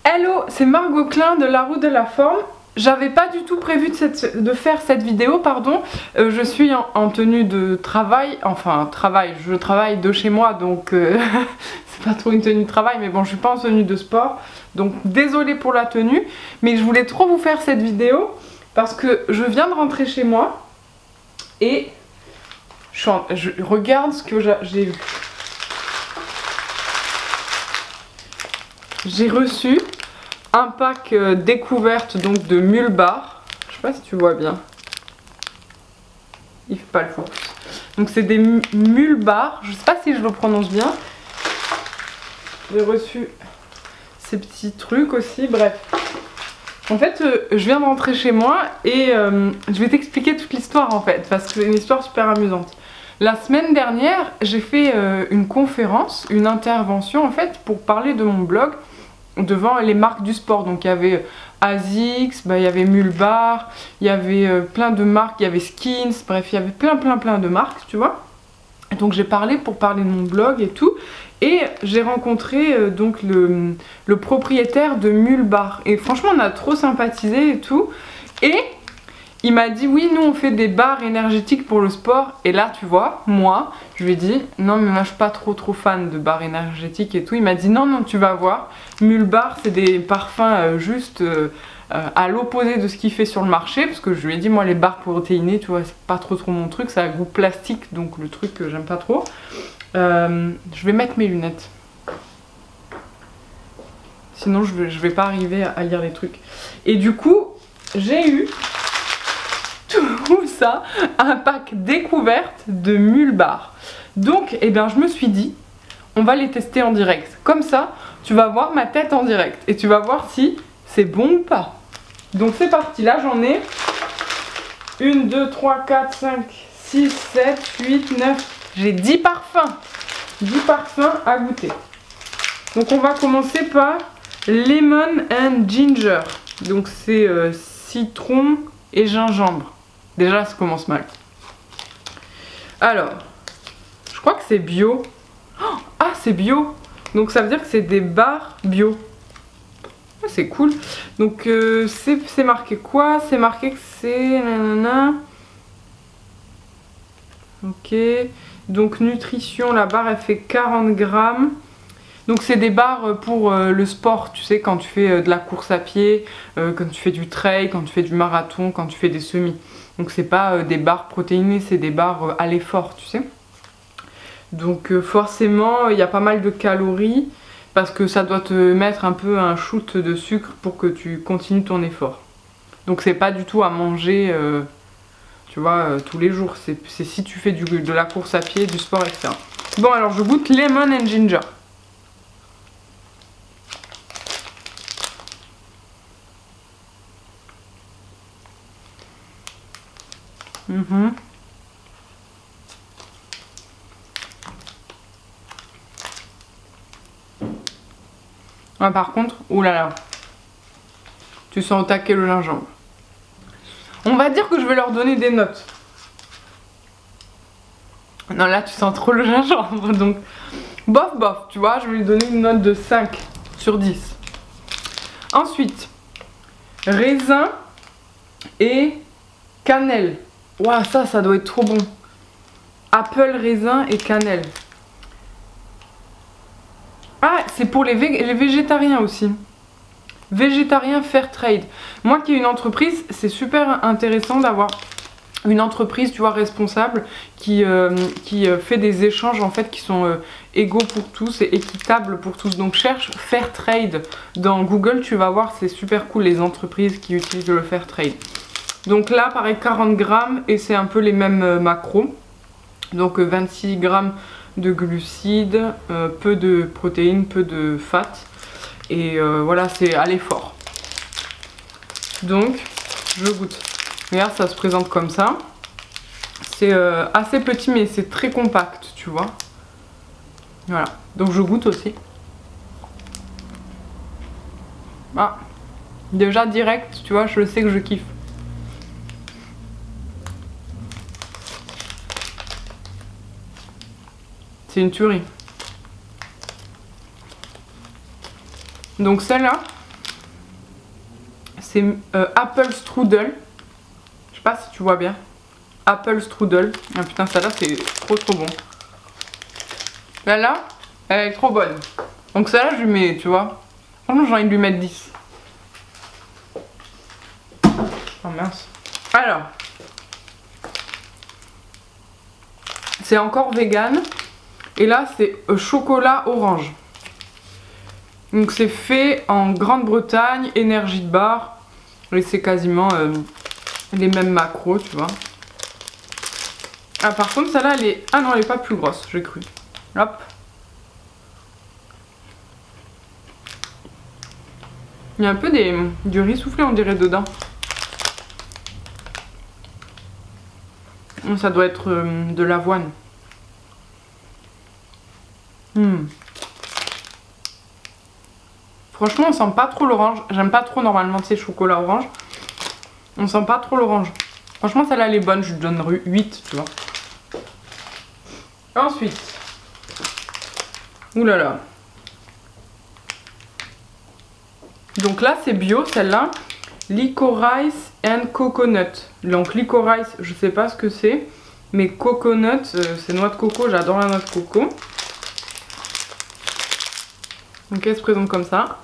Hello, c'est Margot Klein de La Route de la Forme. J'avais pas du tout prévu de faire cette vidéo, pardon. Je suis en tenue de travail, enfin je travaille de chez moi donc c'est pas trop une tenue de travail, mais bon, je suis pas en tenue de sport. Donc désolée pour la tenue, mais je voulais trop vous faire cette vidéo parce que je viens de rentrer chez moi et je regarde ce que j'ai eu. J'ai reçu un pack découverte donc de Mule Bar. Je sais pas si tu vois bien. Il fait pas le focus. Donc c'est des Mule Bar. Je sais pas si je le prononce bien. J'ai reçu ces petits trucs aussi. Bref. En fait, je viens de rentrer chez moi et je vais t'expliquer toute l'histoire en fait. Parce que c'est une histoire super amusante. La semaine dernière, j'ai fait une conférence, une intervention en fait pour parler de mon blog devant les marques du sport. Donc il y avait ASICS, il y avait Mule Bar, il y avait plein de marques, il y avait Skins, bref il y avait plein de marques, tu vois. Donc j'ai parlé pour parler de mon blog et tout, et j'ai rencontré donc le propriétaire de Mule Bar, et franchement on a trop sympathisé et tout, et il m'a dit oui, nous on fait des barres énergétiques pour le sport. Et là tu vois, moi je lui ai dit non mais moi je suis pas trop fan de barres énergétiques et tout. Il m'a dit non tu vas voir, Mule Bar c'est des parfums juste à l'opposé de ce qu'il fait sur le marché. Parce que je lui ai dit moi les barres protéinées tu vois c'est pas trop mon truc, ça a goût plastique donc le truc que j'aime pas trop. Je vais mettre mes lunettes. Sinon je vais pas arriver à lire les trucs. Et du coup j'ai eu tout ça, un pack découverte de Mule Bar. Donc, eh bien, je me suis dit, on va les tester en direct. Comme ça, tu vas voir ma tête en direct et tu vas voir si c'est bon ou pas. Donc, c'est parti. Là, j'en ai 1, 2, 3, 4, 5, 6, 7, 8, 9. J'ai 10 parfums. 10 parfums à goûter. Donc, on va commencer par Lemon and Ginger. Donc, c'est citron et gingembre. Déjà ça commence mal. Alors, je crois que c'est bio. Oh, ah c'est bio. Donc ça veut dire que c'est des barres bio. Ah, c'est cool. Donc c'est marqué quoi? C'est marqué que c'est nanana. Ok. Donc nutrition, la barre elle fait 40 grammes. Donc c'est des barres pour le sport, tu sais, quand tu fais de la course à pied, quand tu fais du trail, quand tu fais du marathon, quand tu fais des semis. Donc c'est pas des barres protéinées, c'est des barres à l'effort, tu sais. Donc forcément il y a pas mal de calories parce que ça doit te mettre un peu un shoot de sucre pour que tu continues ton effort. Donc c'est pas du tout à manger, tu vois, tous les jours. C'est si tu fais de la course à pied, du sport, etc. Bon alors je goûte Lemon and Ginger. Ah, par contre, oulala, tu sens au taquet le gingembre. On va dire que je vais leur donner des notes. Non, là tu sens trop le gingembre, donc bof, tu vois, je vais lui donner une note de 5 sur 10. Ensuite, raisin et cannelle. Waouh, ça doit être trop bon. Apple, raisin et cannelle. Ah, c'est pour les végétariens aussi. Végétarien fair trade. Moi qui ai une entreprise, c'est super intéressant d'avoir une entreprise, tu vois, responsable qui fait des échanges en fait qui sont égaux pour tous et équitables pour tous. Donc cherche fair trade dans Google, tu vas voir, c'est super cool les entreprises qui utilisent le fair trade. Donc là, pareil, 40 grammes et c'est un peu les mêmes macros. Donc 26 grammes de glucides, peu de protéines, peu de fat. Et voilà, c'est à l'effort. Donc, je goûte. Regarde, ça se présente comme ça. C'est assez petit, mais c'est très compact, tu vois. Voilà, donc je goûte aussi. Ah, déjà direct, tu vois, je sais que je kiffe. C'est une tuerie. Donc celle-là, c'est Apple Strudel. Je sais pas si tu vois bien. Apple Strudel. Ah putain, celle-là c'est trop bon. Là, elle est trop bonne. Donc celle-là je lui mets, tu vois. Franchement j'ai envie de lui mettre 10. Oh mince. Alors. C'est encore vegan. Et là c'est chocolat orange. Donc c'est fait en Grande-Bretagne, énergie de bar. Et c'est quasiment les mêmes macros, tu vois. Ah par contre celle-là elle est... Ah non elle est pas plus grosse, j'ai cru. Hop. Il y a un peu du riz soufflé on dirait dedans. Ça doit être de l'avoine. Franchement on sent pas trop l'orange. J'aime pas trop normalement ces chocolats orange. On sent pas trop l'orange. Franchement celle-là elle est bonne, je lui donne 8 tu vois. Ensuite. Ouh là là. Donc là c'est bio celle-là. Licorice and coconut. Donc licorice je sais pas ce que c'est. Mais coconut c'est noix de coco, j'adore la noix de coco. Donc elle se présente comme ça.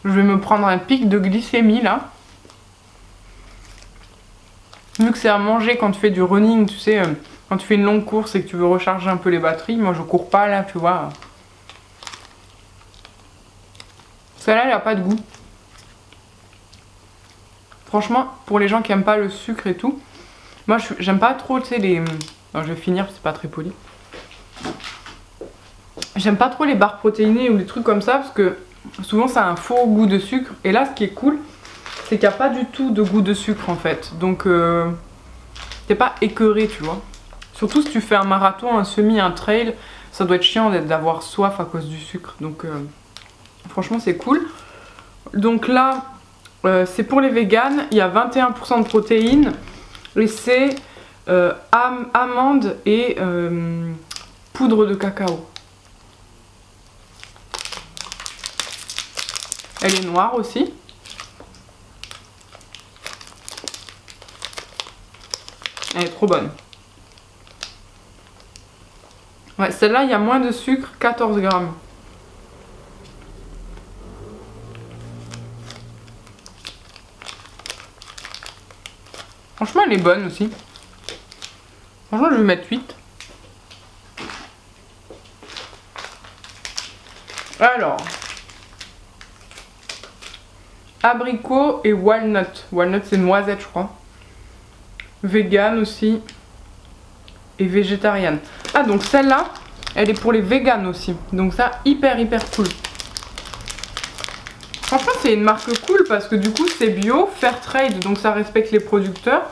Je vais me prendre un pic de glycémie là. Vu que c'est à manger quand tu fais du running, tu sais, quand tu fais une longue course et que tu veux recharger un peu les batteries. Moi je cours pas là, tu vois. Celle-là elle a pas de goût. Franchement, pour les gens qui aiment pas le sucre et tout, moi j'aime pas trop, tu sais, les... Non, je vais finir, c'est pas très poli. J'aime pas trop les barres protéinées ou les trucs comme ça parce que souvent ça a un faux goût de sucre. Et là, ce qui est cool, c'est qu'il n'y a pas du tout de goût de sucre en fait. Donc, t'es pas écœuré, tu vois. Surtout si tu fais un marathon, un semi, un trail, ça doit être chiant d'avoir soif à cause du sucre. Donc, franchement, c'est cool. Donc là... c'est pour les véganes, il y a 21% de protéines et c'est amandes et poudre de cacao. Elle est noire aussi. Elle est trop bonne. Ouais, celle-là, il y a moins de sucre, 14 grammes. Franchement, elle est bonne aussi. Franchement, je vais mettre 8. Alors. Abricot et walnut. Walnut, c'est noisette, je crois. Vegan aussi. Et végétarienne. Ah, donc celle-là, elle est pour les véganes aussi. Donc ça, hyper cool. Franchement, c'est une marque cool parce que du coup, c'est bio, fair trade, donc ça respecte les producteurs.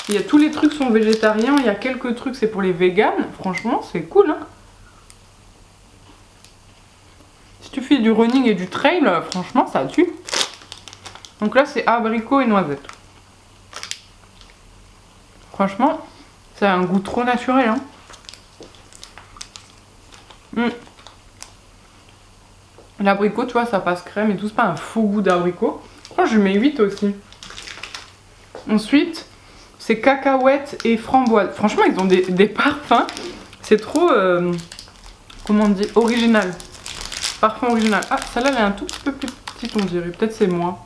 Il y a tous les trucs sont végétariens, il y a quelques trucs c'est pour les véganes. Franchement, c'est cool, hein. Si tu fais du running et du trail, franchement, ça tue. Donc là, c'est abricot et noisette. Franchement, ça a un goût trop naturel, hein. L'abricot, tu vois, ça passe crème et tout. C'est pas un faux goût d'abricot. Oh, je mets 8 aussi. Ensuite, c'est cacahuètes et framboise. Franchement, ils ont des parfums. C'est trop, comment on dit, original. Parfum original. Ah, celle-là, elle est un tout petit peu plus petite, on dirait. Peut-être c'est moi.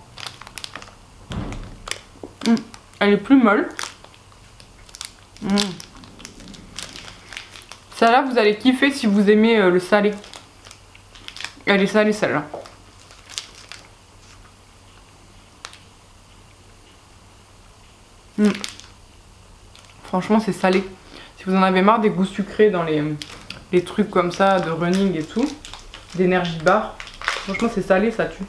Elle est plus molle. Celle-là, vous allez kiffer si vous aimez le salé. Elle est salée, celle-là. Franchement, c'est salé. Si vous en avez marre des goûts sucrés dans les trucs comme ça, de running et tout, d'énergie bar, franchement, c'est salé, ça tue.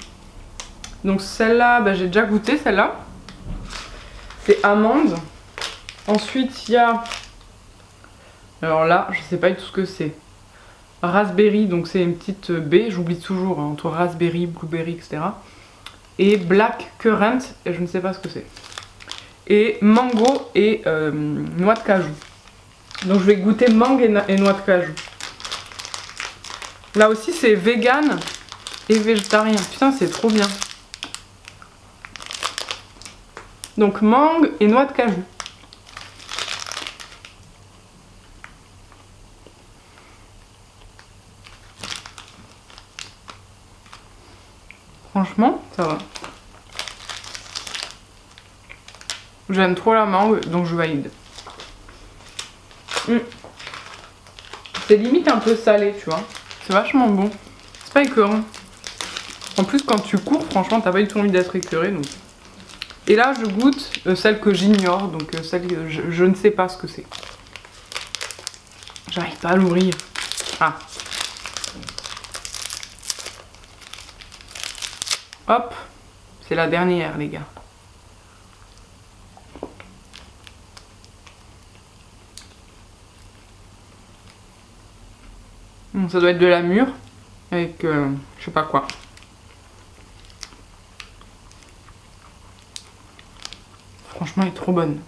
Donc celle-là, bah, j'ai déjà goûté celle-là. C'est amande. Ensuite, il y a... Alors là, je sais pas du tout ce que c'est. Raspberry, donc c'est une petite baie, j'oublie toujours, hein, entre raspberry, blueberry, etc. Et black currant, et je ne sais pas ce que c'est. et mango et noix de cajou. Donc je vais goûter mangue et noix de cajou. Là aussi c'est vegan et végétarien. Putain, c'est trop bien. Donc mangue et noix de cajou. Franchement, ça va. J'aime trop la mangue, donc je valide. C'est limite un peu salé, tu vois. C'est vachement bon. C'est pas écœurant. En plus, quand tu cours, franchement, t'as pas du tout envie d'être écœuré. Donc. Et là, je goûte celle que j'ignore, donc celle que je ne sais pas ce que c'est. J'arrive pas à l'ouvrir. Ah. Hop. C'est la dernière, les gars. Ça doit être de la mûre avec je sais pas quoi. Franchement, elle est trop bonne.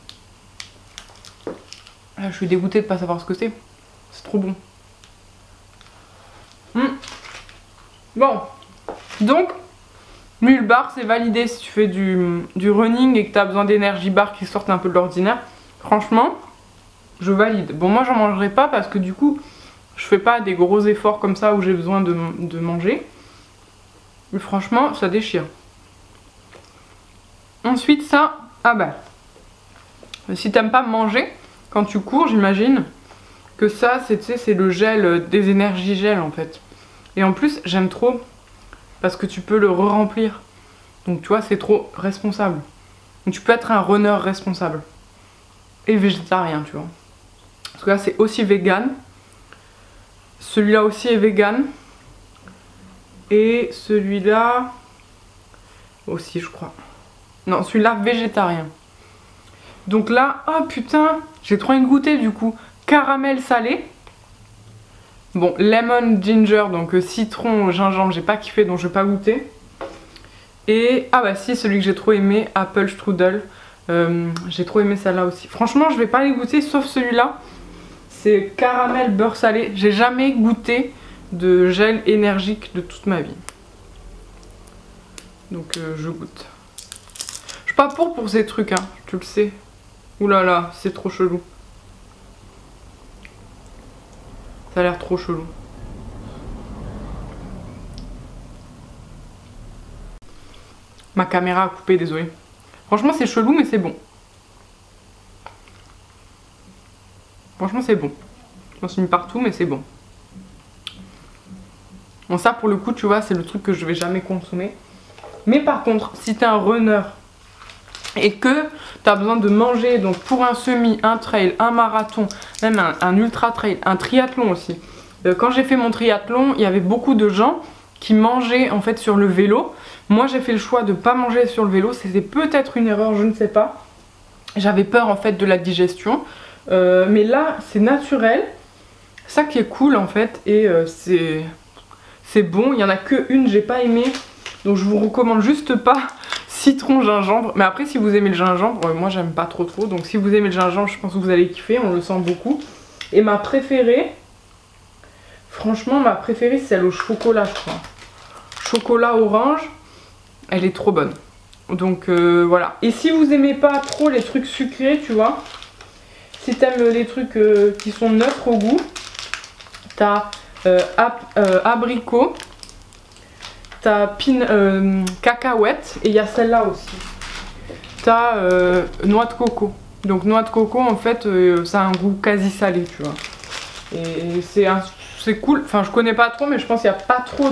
Là, je suis dégoûtée de pas savoir ce que c'est. C'est trop bon. Bon, donc Mule bar, c'est validé si tu fais du running et que tu as besoin d'énergie bar qui sortent un peu de l'ordinaire. Franchement, je valide. Bon, moi, j'en mangerai pas parce que du coup, je fais pas des gros efforts comme ça où j'ai besoin de manger. Mais franchement, ça déchire. Ensuite, ça, ah bah, si t'aimes pas manger quand tu cours, j'imagine que ça, c'est le gel, des énergies gel en fait. Et en plus, j'aime trop parce que tu peux le re-remplir. Donc tu vois, c'est trop responsable. Donc tu peux être un runner responsable. Et végétarien, tu vois. Parce que là, c'est aussi vegan. Celui-là aussi est vegan. Et celui-là aussi, je crois. Non, celui-là, végétarien. Donc là, oh putain, j'ai trop envie de goûter du coup. Caramel salé. Bon, lemon ginger, donc citron, gingembre, j'ai pas kiffé, donc je vais pas goûter. Et, ah bah si, celui que j'ai trop aimé, apple strudel. J'ai trop aimé celle-là aussi. Franchement, je vais pas les goûter, sauf celui-là. C'est caramel beurre salé. J'ai jamais goûté de gel énergique de toute ma vie. Donc je goûte. Je suis pas pour ces trucs, hein, tu le sais. Ouh là là, c'est trop chelou. Ça a l'air trop chelou. Ma caméra a coupé, désolé. Franchement, c'est chelou, mais c'est bon. Franchement, c'est bon. Je m'en suis mis partout, mais c'est bon. Bon, ça, pour le coup, tu vois, c'est le truc que je vais jamais consommer. Mais par contre, si t'es un runner et que tu as besoin de manger, donc pour un semi, un trail, un marathon, même un ultra trail, un triathlon aussi. Quand j'ai fait mon triathlon, il y avait beaucoup de gens qui mangeaient en fait sur le vélo. Moi j'ai fait le choix de ne pas manger sur le vélo, c'était peut-être une erreur, je ne sais pas. J'avais peur en fait de la digestion. Mais là c'est naturel, ça qui est cool en fait, et c'est bon. Il n'y en a qu'une, j'ai pas aimé, donc je vous recommande juste pas citron gingembre. Mais après si vous aimez le gingembre, moi j'aime pas trop, donc si vous aimez le gingembre, je pense que vous allez kiffer, on le sent beaucoup. Et ma préférée, franchement ma préférée, c'est celle au chocolat, je crois. Chocolat orange, elle est trop bonne. Donc voilà. Et si vous aimez pas trop les trucs sucrés, tu vois, si t'aimes les trucs qui sont neutres au goût, t'as abricot, t'as cacahuète, et il y a celle-là aussi. T'as noix de coco. Donc noix de coco, en fait, ça a un goût quasi salé, tu vois. Et c'est cool. Enfin, je connais pas trop, mais je pense qu'il n'y a pas trop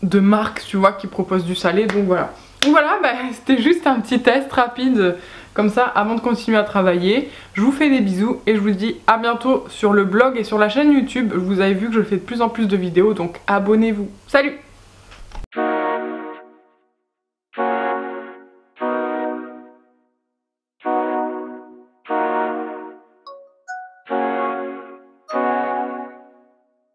de marques, tu vois, qui proposent du salé. Donc voilà. Donc voilà, bah, c'était juste un petit test rapide comme ça avant de continuer à travailler. Je vous fais des bisous et je vous dis à bientôt sur le blog et sur la chaîne YouTube. Vous avez vu que je fais de plus en plus de vidéos, donc abonnez-vous. Salut!